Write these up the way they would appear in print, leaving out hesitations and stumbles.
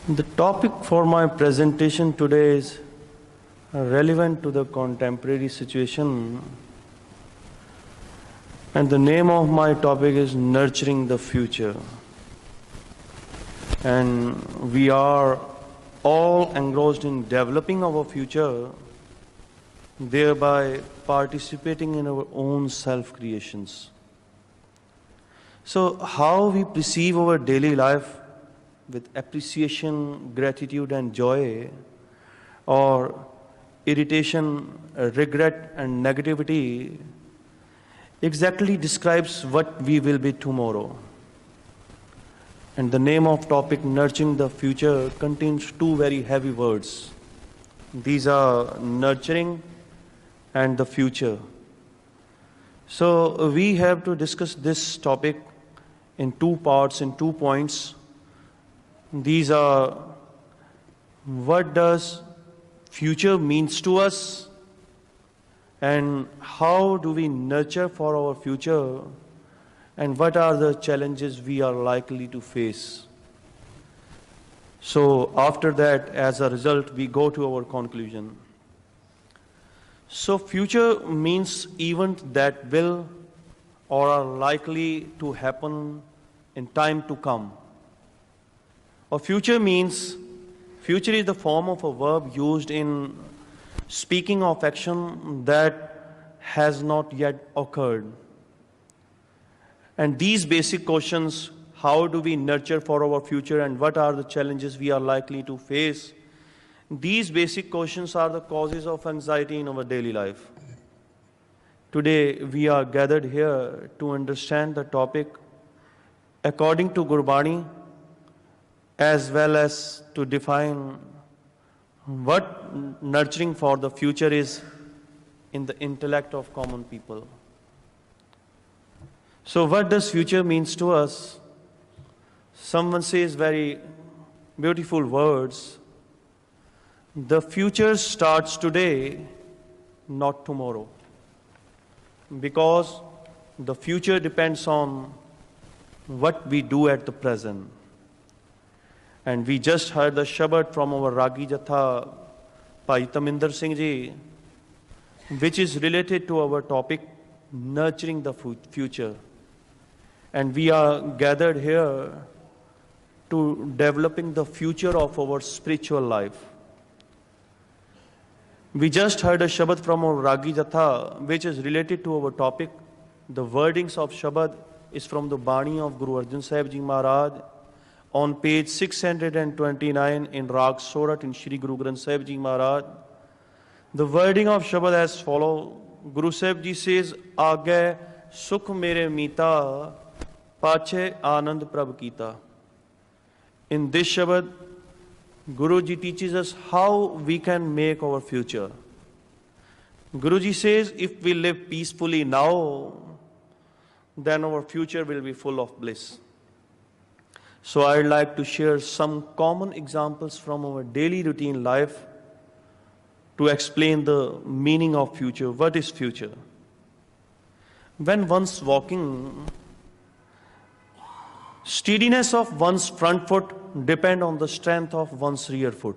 The topic for my presentation today is relevant to the contemporary situation, and the name of my topic is Nurturing the Future. And we are all engrossed in developing our future, thereby participating in our own self-creations. So how we perceive our daily life with appreciation, gratitude and joy, or irritation, regret and negativity, exactly describes what we will be tomorrow. And the name of topic, Nurturing the Future, contains two very heavy words. These are nurturing and the future. So we have to discuss this topic in two parts, in 2 points. These are: what does future means to us, and how do we nurture for our future, and what are the challenges we are likely to face. So after that, as a result, we go to our conclusion. So future means events that will or are likely to happen in time to come. Or future means, future is the form of a verb used in speaking of action that has not yet occurred. And these basic questions, how do we nurture for our future and what are the challenges we are likely to face, these basic questions are the causes of anxiety in our daily life. Today we are gathered here to understand the topic according to Gurdwara, as well as to define what nurturing for the future is in the intellect of common people. So what does future means to us? Someone says very beautiful words: the future starts today, not tomorrow. Because the future depends on what we do at the present. And we just heard the Shabad from our Ragi Jatha, Bhai Taminder Singh ji, which is related to our topic, nurturing the future. And we are gathered here to developing the future of our spiritual life. We just heard a Shabad from our Ragi Jatha, which is related to our topic. The wordings of Shabad is from the Bani of Guru Arjan Sahib Ji Maharaj on page 629 in Rag Sorat in Shri Guru Granth Sahib Ji Maharaj. The wording of Shabad as follows. Guru Sahib Ji says, Aage sukh mere mita, pache anand prabh kita. In this Shabad, Guruji teaches us how we can make our future. Guruji says, if we live peacefully now, then our future will be full of bliss. So I'd like to share some common examples from our daily routine life to explain the meaning of future. What is future? When one's walking, steadiness of one's front foot depends on the strength of one's rear foot.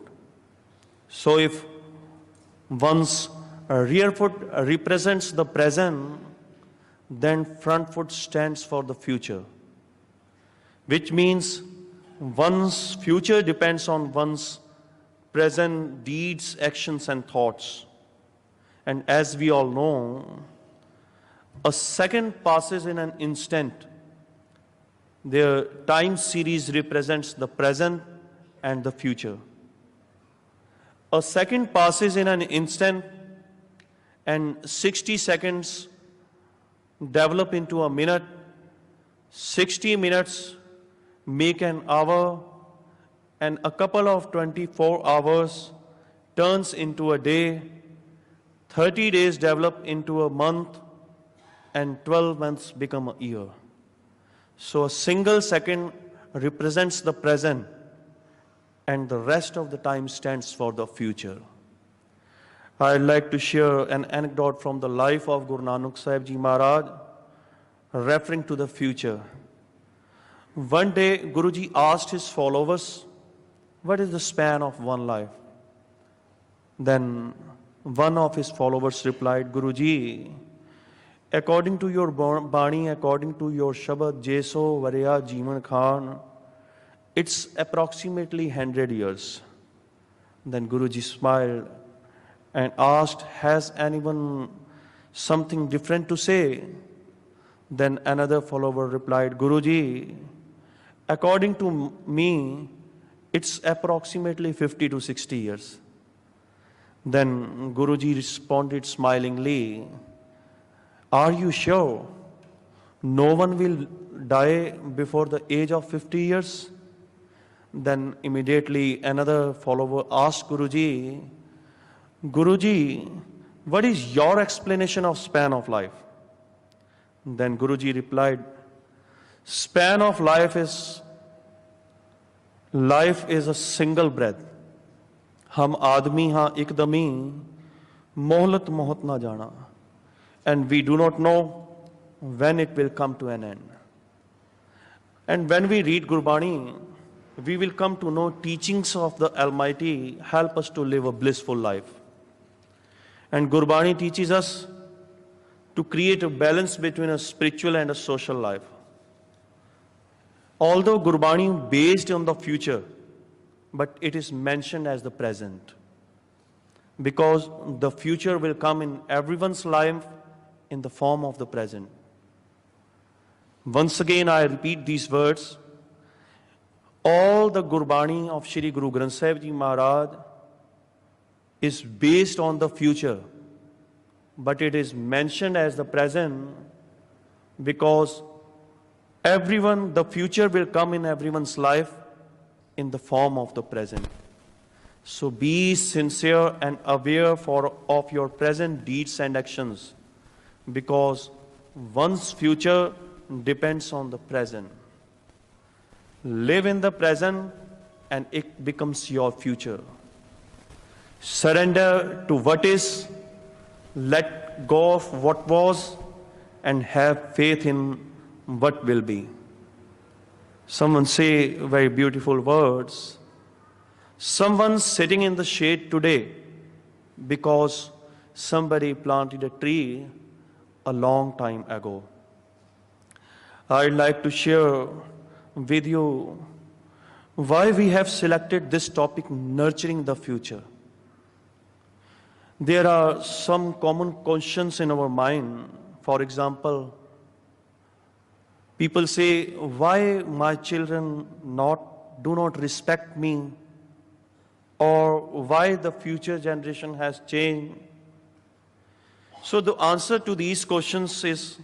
So if one's rear foot represents the present, then front foot stands for the future. Which means one's future depends on one's present deeds, actions and thoughts. And as we all know, a second passes in an instant. Their time series represents the present and the future. A second passes in an instant, and 60 seconds develop into a minute. 60 minutes make an hour, and a couple of 24 hours turns into a day. 30 days develop into a month, and 12 months become a year. So a single second represents the present, and the rest of the time stands for the future. I'd like to share an anecdote from the life of Guru Nanak Sahib Ji Maharaj, referring to the future. One day, Guruji asked his followers, what is the span of one life? Then one of his followers replied, Guruji, according to your Bani, according to your Shabad, Jeso Varya Jeevan Khan, it's approximately 100 years. Then Guruji smiled and asked, has anyone something different to say? Then another follower replied, Guruji, according to me, it's approximately 50 to 60 years. Then Guruji responded smilingly, are you sure no one will die before the age of 50 years? Then immediately another follower asked Guruji, Guruji, what is your explanation of span of life? Then Guruji replied, span of life is a single breath. Hum aadmi ha ikdami, mohlat mohat na jana. And we do not know when it will come to an end. And when we read Gurbani, we will come to know teachings of the Almighty help us to live a blissful life. And Gurbani teaches us to create a balance between a spiritual and a social life. Although Gurbani based on the future, but it is mentioned as the present. Because the future will come in everyone's life in the form of the present. Once again, I repeat these words. All the Gurbani of Shri Guru Granth Sahib Ji Maharaj is based on the future, but it is mentioned as the present because the future will come in everyone's life in the form of the present. So be sincere and aware of your present deeds and actions, because one's future depends on the present. Live in the present and it becomes your future. Surrender to what is, let go of what was, and have faith in what will be. Someone say very beautiful words. Someone's sitting in the shade today because somebody planted a tree a long time ago. I'd like to share with you why we have selected this topic, nurturing the future. There are some common questions in our mind. For example, people say, why my children do not respect me, or why the future generation has changed. So the answer to these questions is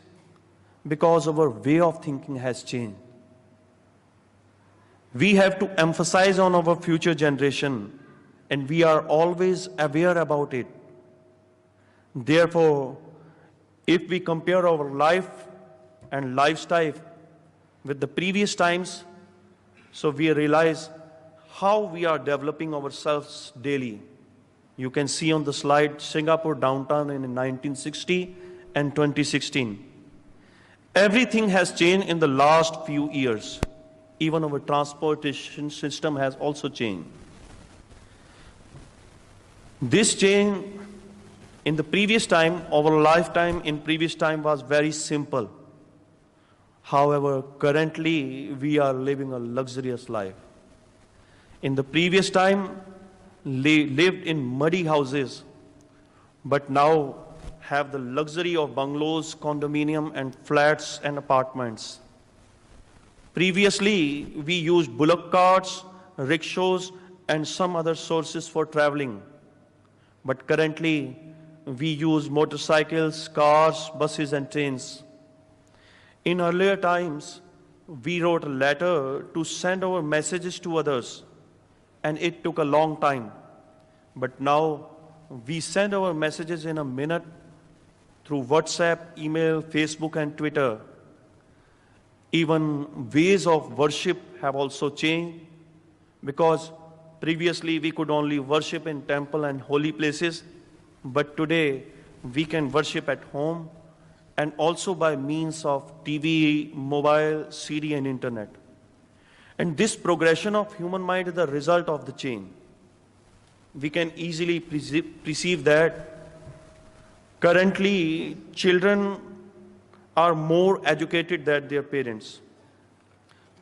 because our way of thinking has changed. We have to emphasize on our future generation, and we are always aware about it. Therefore, if we compare our life and lifestyle with the previous times, so we realize how we are developing ourselves daily. You can see on the slide Singapore downtown in 1960 and 2016. Everything has changed in the last few years. Even our transportation system has also changed. This change in the previous time, our lifetime in previous time was very simple. However, currently we are living a luxurious life. In the previous time, lived in muddy houses, but now have the luxury of bungalows, condominium, and flats and apartments. Previously, we used bullock carts, rickshaws, and some other sources for traveling. But currently, we use motorcycles, cars, buses, and trains. In earlier times, we wrote a letter to send our messages to others, and it took a long time. But now, we send our messages in a minute through WhatsApp, email, Facebook, and Twitter. Even ways of worship have also changed, because previously we could only worship in temple and holy places, but today we can worship at home and also by means of TV, mobile, CD, and internet. And this progression of human mind is the result of the chain. We can easily perceive that currently children are more educated than their parents.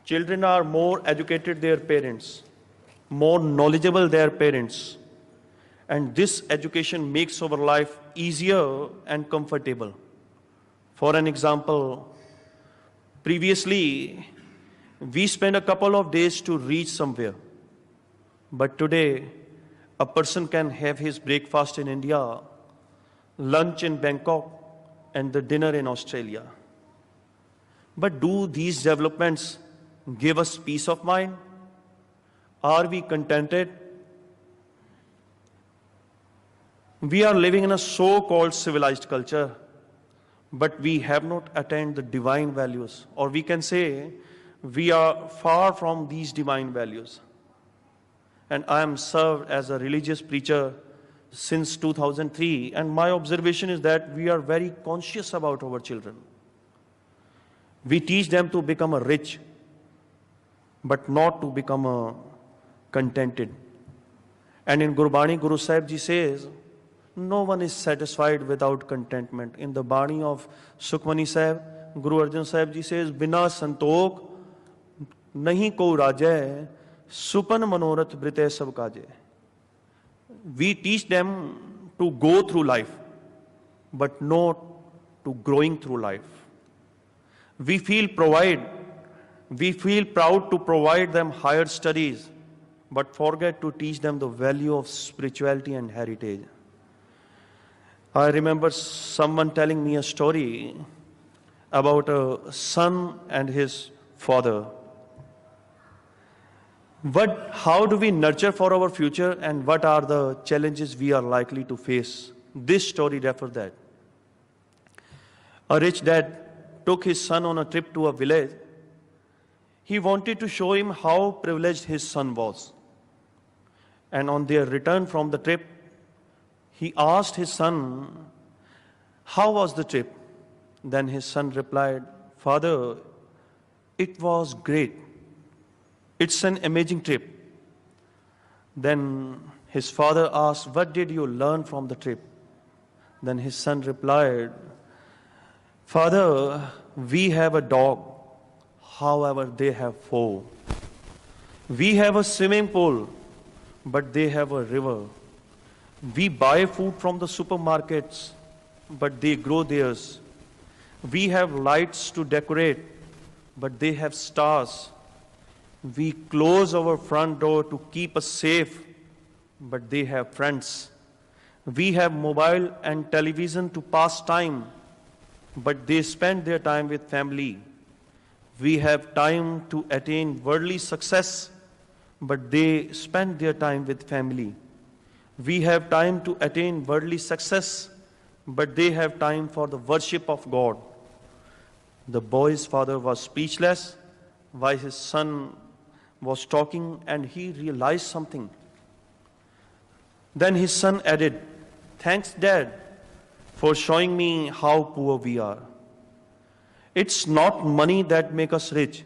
Children are more educated than their parents, more knowledgeable than their parents. And this education makes our life easier and comfortable. For an example, previously, we spent a couple of days to reach somewhere. But today, a person can have his breakfast in India, lunch in Bangkok, and the dinner in Australia. But do these developments give us peace of mind? Are we contented? We are living in a so-called civilized culture, but we have not attained the divine values, or we can say we are far from these divine values. And I am served as a religious preacher since 2003, and my observation is that we are very conscious about our children. We teach them to become a rich, but not to become a contented. And in Gurbani, Guru Sahib Ji says, no one is satisfied without contentment. In the Bani of Sukhmani Sahib, Guru Arjan Sahib Ji says, Bina santokh nahi ko rajai, supan manorath brite sab kaje. We teach them to go through life, but not to growing through life. We feel proud to provide them higher studies, but forget to teach them the value of spirituality and heritage. I remember someone telling me a story about a son and his father. How do we nurture for our future, and what are the challenges we are likely to face? This story refers that. A rich dad took his son on a trip to a village. He wanted to show him how privileged his son was. And on their return from the trip, he asked his son, how was the trip? Then his son replied, Father, it was great. It's an amazing trip. Then his father asked, what did you learn from the trip? Then his son replied, Father, we have a dog. However, they have 4. We have a swimming pool, but they have a river. We buy food from the supermarkets, but they grow theirs. We have lights to decorate, but they have stars. We close our front door to keep us safe, but they have friends. We have mobile and television to pass time, but they spend their time with family. We have time to attain worldly success, but they spend their time with family. We have time to attain worldly success, but they have time for the worship of God. The boy's father was speechless while his son was talking, and he realized something. Then his son added, thanks, Dad, for showing me how poor we are. It's not money that makes us rich.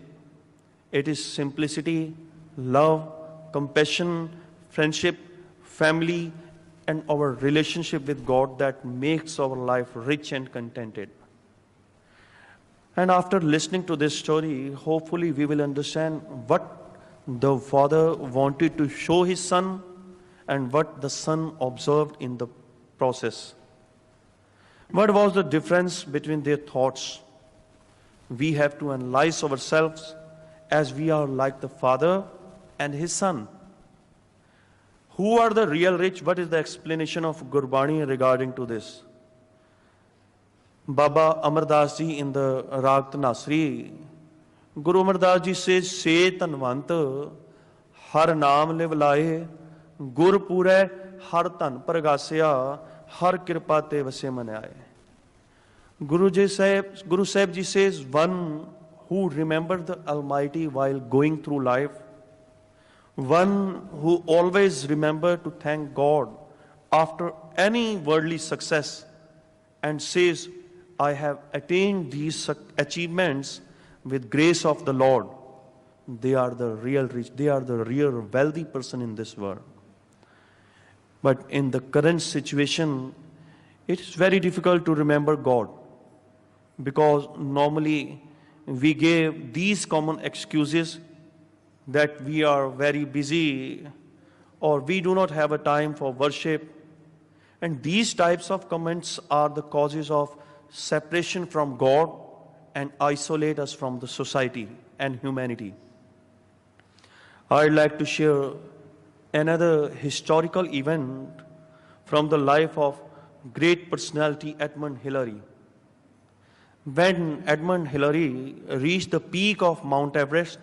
It is simplicity, love, compassion, friendship, family, and our relationship with God that makes our life rich and contented. And after listening to this story, hopefully we will understand what the father wanted to show his son and what the son observed in the process. What was the difference between their thoughts? We have to analyze ourselves as we are like the father and his son. Who are the real rich? What is the explanation of Gurbani regarding to this? Baba Amardas Ji in the Rag Tanasri, Guru Amardas Ji says, Se tanvant har naam liv laye, gur pure har tan pragasya, har kirpa te vase manaye. Guru Sahib Ji says, one who remembered the Almighty while going through life, one who always remembered to thank God after any worldly success and says, I have attained these achievements with grace of the Lord. they are the real rich, they are the real wealthy person in this world. But in the current situation, it is very difficult to remember God, because normally we gave these common excuses that we are very busy or we do not have a time for worship. And these types of comments are the causes of separation from God and isolate us from the society and humanity. I'd like to share another historical event from the life of great personality Edmund Hillary. When Edmund Hillary reached the peak of Mount Everest,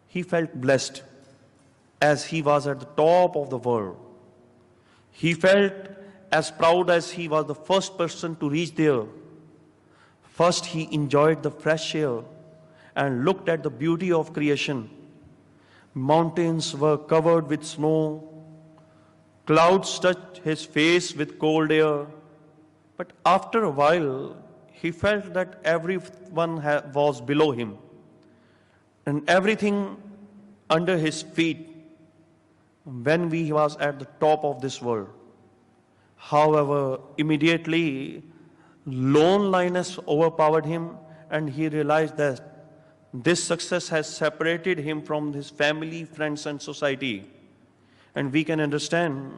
he felt blessed as he was at the top of the world. He felt as proud as he was the first person to reach there. First, he enjoyed the fresh air and looked at the beauty of creation. Mountains were covered with snow. Clouds touched his face with cold air. But after a while, he felt that everyone was below him and everything under his feet when he was at the top of this world. However, immediately loneliness overpowered him and he realized that this success has separated him from his family, friends, and society. And we can understand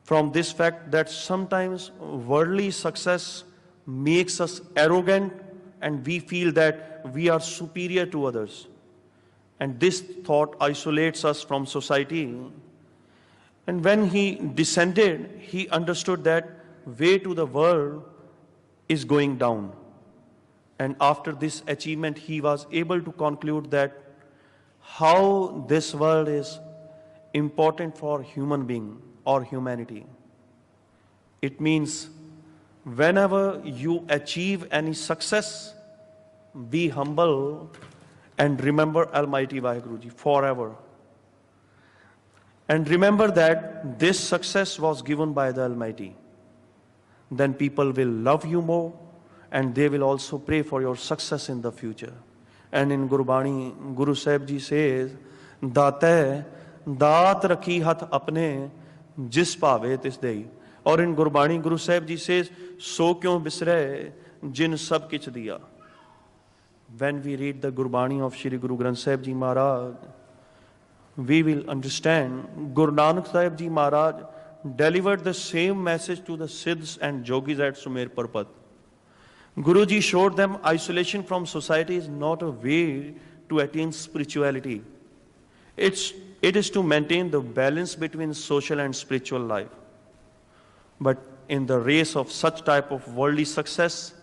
from this fact that sometimes worldly success makes us arrogant and we feel that we are superior to others. And this thought isolates us from society. And when he descended, he understood that way to the world is going down. And after this achievement, he was able to conclude that how this world is important for human being or humanity. It means whenever you achieve any success, be humble and remember Almighty Vaheguru Ji forever. And remember that this success was given by the Almighty. Then people will love you more and they will also pray for your success in the future. And in Gurbani, Guru Sahib Ji says, Daate, daat rakhi hath apne, jis paave tis dei. Or in Gurbani, Guru Sahib Ji says, So kyun bisre, jin sab kich diya. When we read the Gurbani of Shri Guru Granth Sahib Ji Maharaj, we will understand Guru Nanak Sahib Ji Maharaj delivered the same message to the Siddhs and Yogis at Sumer Parbat. Guruji showed them isolation from society is not a way to attain spirituality. It is to maintain the balance between social and spiritual life. But in the race of such type of worldly success,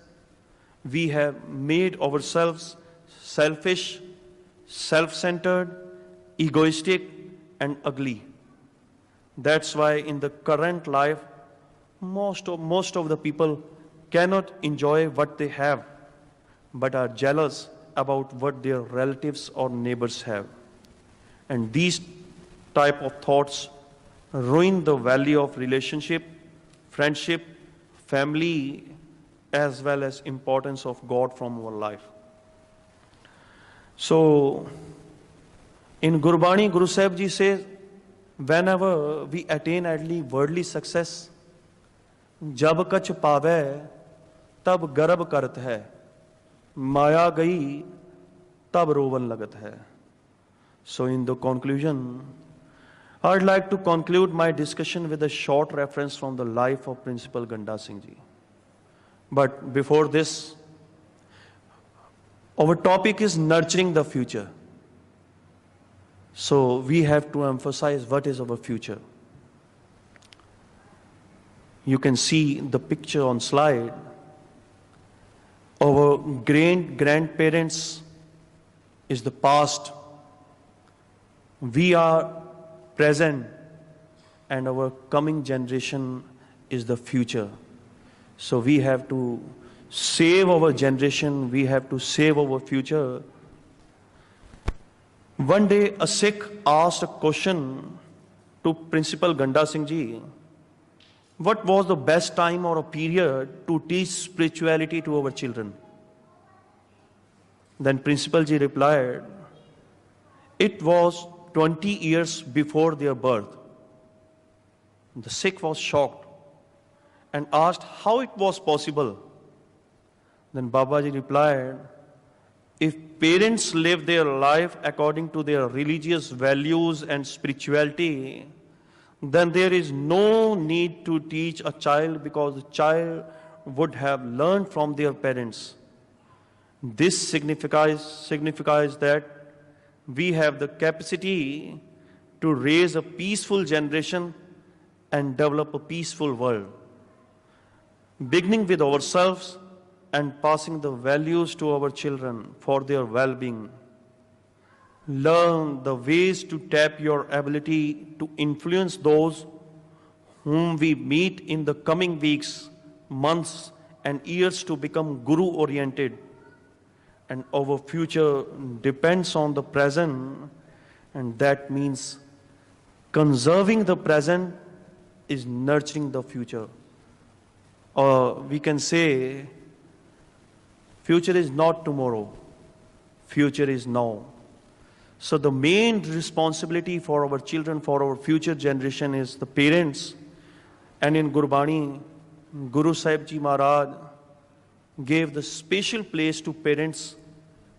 we have made ourselves selfish, self-centered, egoistic, and ugly. That's why in the current life, most of the people cannot enjoy what they have, but are jealous about what their relatives or neighbors have. And these type of thoughts ruin the value of relationship, friendship, family, as well as importance of God from our life. So, in Gurbani, Guru Sahib Ji says, whenever we attain only worldly success, jab kach paave, tab garab karat hai, maya gayi, tab rovan lagat hai. So in the conclusion, I'd like to conclude my discussion with a short reference from the life of Principal Ganda Singh Ji. But before this, our topic is nurturing the future. So we have to emphasize what is our future. You can see the picture on slide. Our grandparents is the past. We are present, and our coming generation is the future. So we have to save our generation, we have to save our future. One day a Sikh asked a question to Principal Ganda Singh Ji, what was the best time or a period to teach spirituality to our children? Then Principal Ji replied, it was 20 years before their birth. The Sikh was shocked and asked how it was possible. Then Babaji replied, if parents live their life according to their religious values and spirituality, then there is no need to teach a child, because the child would have learned from their parents. This signifies that we have the capacity to raise a peaceful generation and develop a peaceful world, beginning with ourselves and passing the values to our children for their well-being. Learn the ways to tap your ability to influence those whom we meet in the coming weeks, months, and years to become Guru-oriented. And our future depends on the present, and that means conserving the present is nurturing the future. Or we can say, future is not tomorrow, future is now. So the main responsibility for our children, for our future generation, is the parents. And in Gurbani, Guru Sahib Ji Maharaj gave the special place to parents.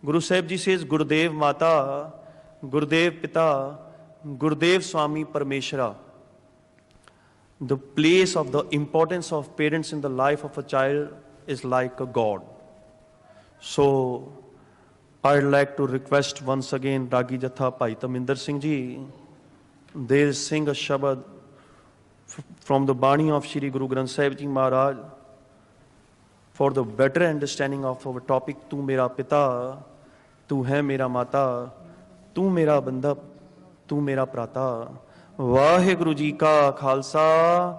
Guru Sahib Ji says, Gurudev Mata, Gurudev Pita, Gurudev Swami Parmeshwara. The place of the importance of parents in the life of a child is like a God. So I'd like to request once again Ragi Jatha Bhai Taminder Singh Ji, they sing a Shabad from the Bani of Shri Guru Granth Sahib Ji Maharaj for the better understanding of our topic, Tu Mera Pita, Tu Hai Mera Mata, Tu Mera Bandha, Tu Mera Prata. Vaheguru Ji Ka Khalsa,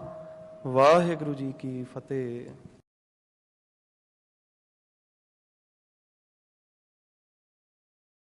Vaheguru Ji Ki Fateh.